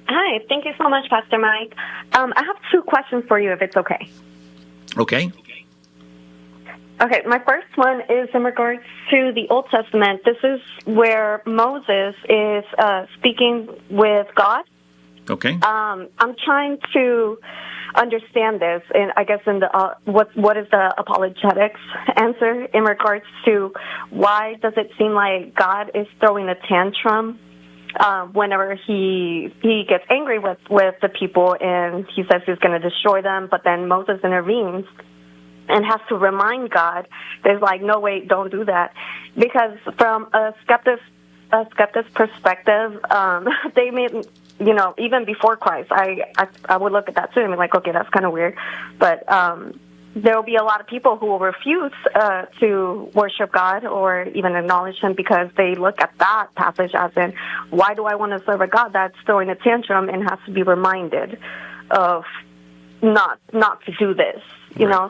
Hi, thank you so much, Pastor Mike. I have two questions for you, if it's okay. Okay. Okay, my first one is in regards to the Old Testament. This is where Moses is speaking with God. Okay. I'm trying to understand this, and I guess in the what is the apologetics answer in regards to why does it seem like God is throwing a tantrum whenever he gets angry with the people, and he says he's going to destroy them, but then Moses intervenes and has to remind God, there's like, no, wait, don't do that. Because from a skeptic's perspective, they made, even before Christ, I would look at that too and be like, okay, that's kind of weird. But there will be a lot of people who will refuse to worship God or even acknowledge Him because they look at that passage as in, why do I want to serve a God that's throwing a tantrum and has to be reminded of not to do this?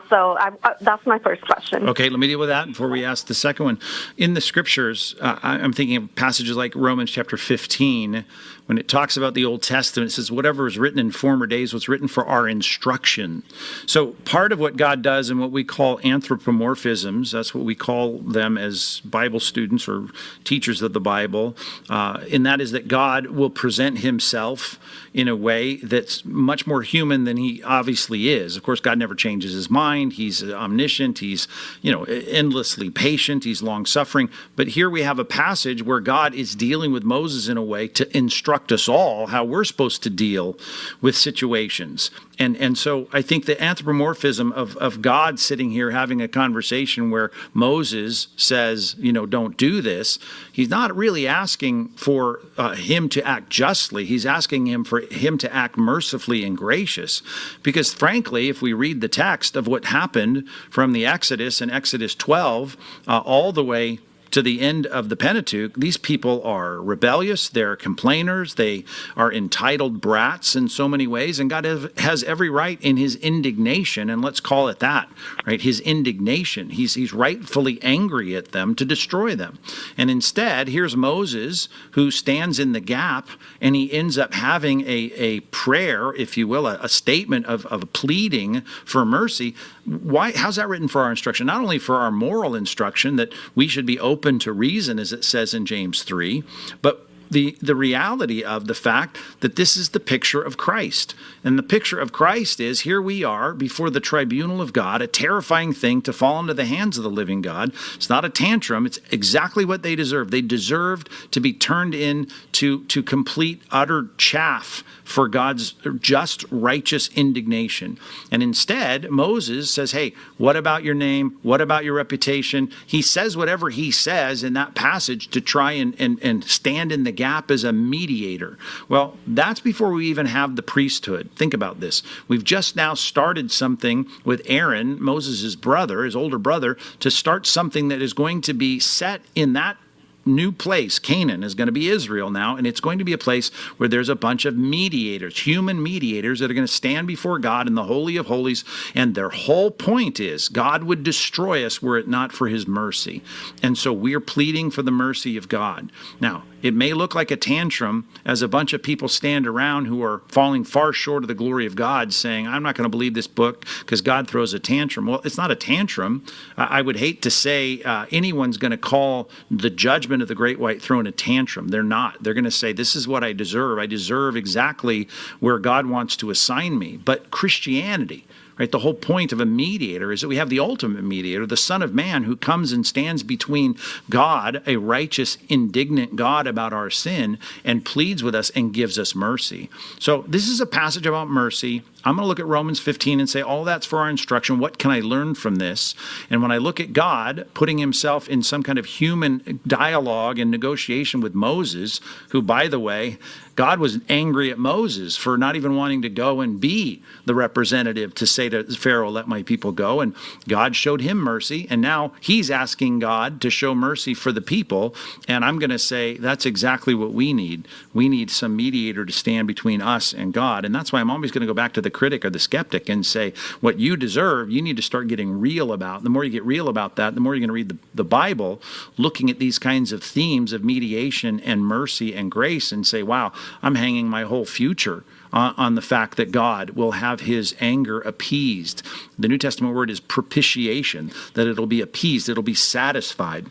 So that's my first question. Okay, let me deal with that before we ask the second one. In the scriptures, I'm thinking of passages like Romans chapter 15, when it talks about the Old Testament, it says, whatever was written in former days was written for our instruction. So part of what God does in what we call anthropomorphisms, that's what we call them as Bible students or teachers of the Bible, and that is that God will present Himself in a way that's much more human than He obviously is. Of course, God never changes His mind. He's omniscient. He's, endlessly patient. He's long-suffering. But here we have a passage where God is dealing with Moses in a way to instruct us all how we're supposed to deal with situations. And so I think the anthropomorphism of God sitting here having a conversation where Moses says, don't do this, he's not really asking for him to act justly. He's asking him for him to act mercifully and gracious. Because frankly, if we read the text of what happened from the Exodus in Exodus 12 all the way to the end of the Pentateuch, these people are rebellious, they're complainers, they are entitled brats in so many ways, and God has every right in His indignation, and let's call it that, right? His indignation. He's rightfully angry at them to destroy them. And instead, here's Moses who stands in the gap, and he ends up having a prayer, if you will, a statement of pleading for mercy. Why? How's that written for our instruction? Not only for our moral instruction, that we should be open to reason, as it says in James 3, but the reality of the fact that this is the picture of Christ. And the picture of Christ is, here we are before the tribunal of God, a terrifying thing to fall into the hands of the living God. It's not a tantrum. It's exactly what they deserve. They deserved to be turned into complete, utter chaff for God's just, righteous indignation. And instead, Moses says, hey, what about your name? What about your reputation? He says whatever he says in that passage to try and stand in the gap as a mediator. Well, that's before we even have the priesthood. Think about this. We've just now started something with Aaron, Moses' brother, his older brother, to start something that is going to be set in that new place. Canaan is going to be Israel now, and it's going to be a place where there's a bunch of mediators, human mediators, that are going to stand before God in the Holy of Holies, and their whole point is God would destroy us were it not for His mercy. And so we're pleading for the mercy of God. Now, it may look like a tantrum as a bunch of people stand around who are falling far short of the glory of God, saying, I'm not going to believe this book because God throws a tantrum. Well, it's not a tantrum. I would hate to say anyone's going to call the judgment of the great white throne a tantrum. They're not. They're going to say, this is what I deserve. I deserve exactly where God wants to assign me. But Christianity, right? The whole point of a mediator is that we have the ultimate mediator, the Son of Man, who comes and stands between God, a righteous, indignant God about our sin, and pleads with us and gives us mercy. So this is a passage about mercy. I'm going to look at Romans 15 and say, all that's for our instruction. What can I learn from this? And when I look at God putting Himself in some kind of human dialogue and negotiation with Moses, who, by the way, God was angry at Moses for not even wanting to go and be the representative to say to Pharaoh, let my people go. And God showed him mercy. And now he's asking God to show mercy for the people. And I'm going to say that's exactly what we need. We need some mediator to stand between us and God. And that's why I'm always going to go back to the critic or the skeptic and say, what you deserve, you need to start getting real about. The more you get real about that, the more you're going to read the Bible, looking at these kinds of themes of mediation and mercy and grace and say, wow, I'm hanging my whole future on the fact that God will have his anger appeased. The New Testament word is propitiation, that it'll be appeased, it'll be satisfied.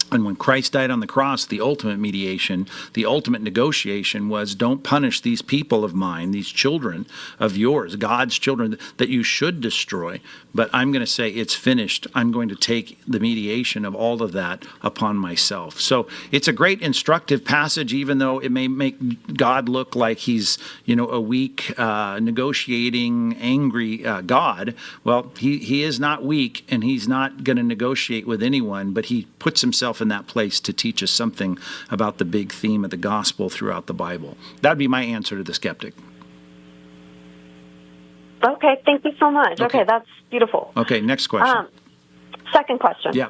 And when Christ died on the cross, the ultimate mediation, the ultimate negotiation was, don't punish these people of mine, these children of yours, God's children that you should destroy. But I'm going to say it's finished. I'm going to take the mediation of all of that upon myself. So it's a great instructive passage, even though it may make God look like he's, a weak, negotiating, angry God. Well, he is not weak, and he's not going to negotiate with anyone, but he puts himself in that place to teach us something about the big theme of the gospel throughout the Bible. That'd be my answer to the skeptic. Okay, thank you so much. Okay, that's beautiful. Okay, next question. Second question. Yeah.